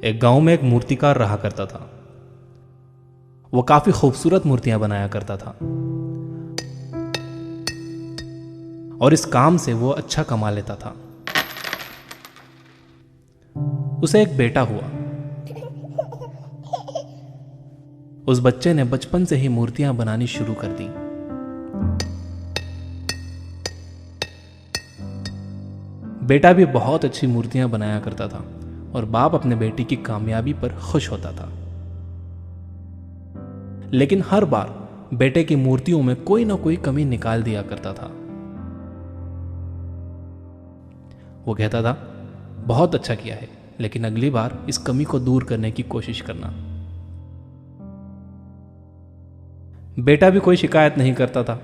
एक गांव में एक मूर्तिकार रहा करता था। वो काफी खूबसूरत मूर्तियां बनाया करता था और इस काम से वो अच्छा कमा लेता था। उसे एक बेटा हुआ। उस बच्चे ने बचपन से ही मूर्तियां बनानी शुरू कर दी। बेटा भी बहुत अच्छी मूर्तियां बनाया करता था और बाप अपने बेटे की कामयाबी पर खुश होता था। लेकिन हर बार बेटे की मूर्तियों में कोई ना कोई कमी निकाल दिया करता था। वो कहता था, बहुत अच्छा किया है, लेकिन अगली बार इस कमी को दूर करने की कोशिश करना। बेटा भी कोई शिकायत नहीं करता था।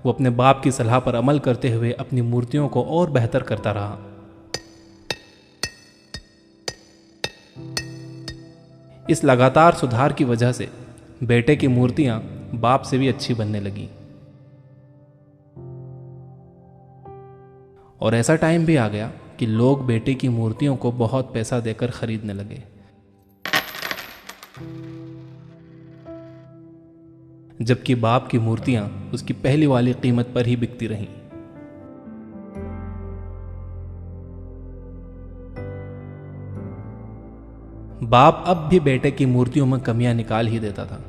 वो अपने बाप की सलाह पर अमल करते हुए अपनी मूर्तियों को और बेहतर करता रहा। इस लगातार सुधार की वजह से बेटे की मूर्तियां बाप से भी अच्छी बनने लगी। और ऐसा टाइम भी आ गया कि लोग बेटे की मूर्तियों को बहुत पैसा देकर खरीदने लगे। जबकि बाप की मूर्तियां उसकी पहली वाली कीमत पर ही बिकती रहीं। बाप अब भी बेटे की मूर्तियों में कमियां निकाल ही देता था,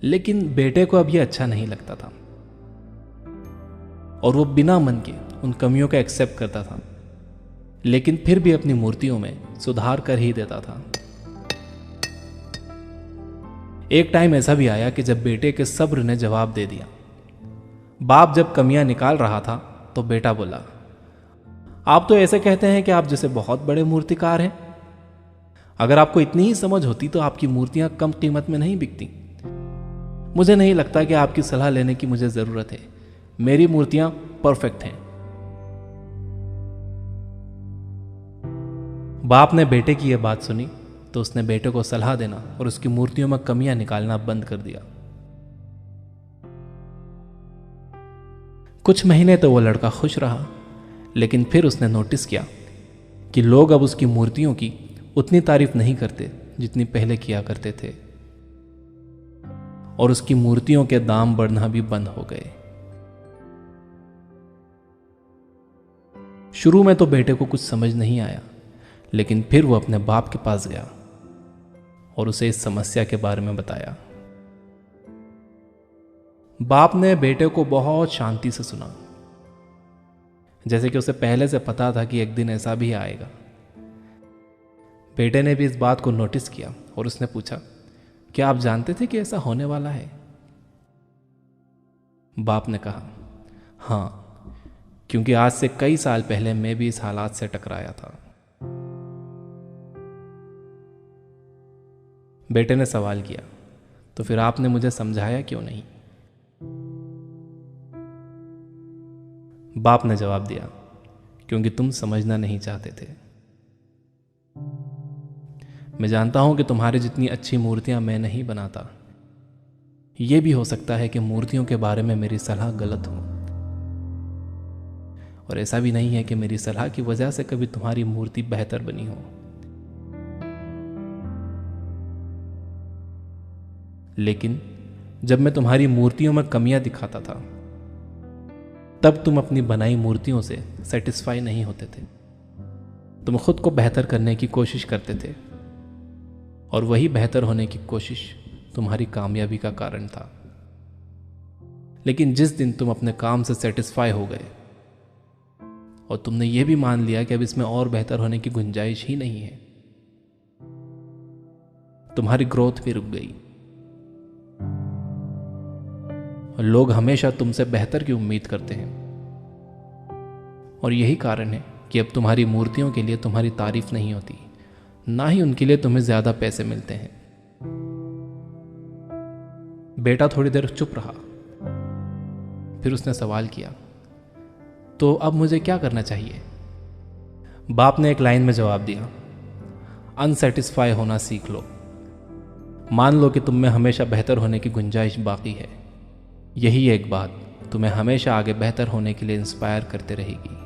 लेकिन बेटे को अब यह अच्छा नहीं लगता था और वो बिना मन के उन कमियों का एक्सेप्ट करता था, लेकिन फिर भी अपनी मूर्तियों में सुधार कर ही देता था। एक टाइम ऐसा भी आया कि जब बेटे के सब्र ने जवाब दे दिया। बाप जब कमियां निकाल रहा था तो बेटा बोला, आप तो ऐसे कहते हैं कि आप जैसे बहुत बड़े मूर्तिकार हैं। अगर आपको इतनी ही समझ होती तो आपकी मूर्तियां कम कीमत में नहीं बिकती। मुझे नहीं लगता कि आपकी सलाह लेने की मुझे जरूरत है। मेरी मूर्तियां परफेक्ट हैं। बाप ने बेटे की यह बात सुनी तो उसने बेटे को सलाह देना और उसकी मूर्तियों में कमियां निकालना बंद कर दिया। कुछ महीने तो वो लड़का खुश रहा, लेकिन फिर उसने नोटिस किया कि लोग अब उसकी मूर्तियों की उतनी तारीफ नहीं करते जितनी पहले किया करते थे, और उसकी मूर्तियों के दाम बढ़ना भी बंद हो गए। शुरू में तो बेटे को कुछ समझ नहीं आया, लेकिन फिर वो अपने बाप के पास गया और उसे इस समस्या के बारे में बताया। बाप ने बेटे को बहुत शांति से सुना, जैसे कि उसे पहले से पता था कि एक दिन ऐसा भी आएगा। बेटे ने भी इस बात को नोटिस किया और उसने पूछा, क्या आप जानते थे कि ऐसा होने वाला है? बाप ने कहा, हाँ, क्योंकि आज से कई साल पहले मैं भी इस हालात से टकराया था। बेटे ने सवाल किया, तो फिर आपने मुझे समझाया क्यों नहीं? बाप ने जवाब दिया, क्योंकि तुम समझना नहीं चाहते थे। मैं जानता हूं कि तुम्हारी जितनी अच्छी मूर्तियां मैं नहीं बनाता। यह भी हो सकता है कि मूर्तियों के बारे में मेरी सलाह गलत हो, और ऐसा भी नहीं है कि मेरी सलाह की वजह से कभी तुम्हारी मूर्ति बेहतर बनी हो। लेकिन जब मैं तुम्हारी मूर्तियों में कमियां दिखाता था, तब तुम अपनी बनाई मूर्तियों से सेटिस्फाई नहीं होते थे। तुम खुद को बेहतर करने की कोशिश करते थे, और वही बेहतर होने की कोशिश तुम्हारी कामयाबी का कारण था। लेकिन जिस दिन तुम अपने काम से सेटिस्फाई हो गए और तुमने यह भी मान लिया कि अब इसमें और बेहतर होने की गुंजाइश ही नहीं है, तुम्हारी ग्रोथ भी रुक गई। और लोग हमेशा तुमसे बेहतर की उम्मीद करते हैं, और यही कारण है कि अब तुम्हारी मूर्तियों के लिए तुम्हारी तारीफ नहीं होती, ना ही उनके लिए तुम्हें ज्यादा पैसे मिलते हैं। बेटा थोड़ी देर चुप रहा, फिर उसने सवाल किया, तो अब मुझे क्या करना चाहिए? बाप ने एक लाइन में जवाब दिया, अनसेटिस्फाई होना सीख लो। मान लो कि तुम में हमेशा बेहतर होने की गुंजाइश बाकी है। यही एक बात तुम्हें हमेशा आगे बेहतर होने के लिए इंस्पायर करते रहेगी।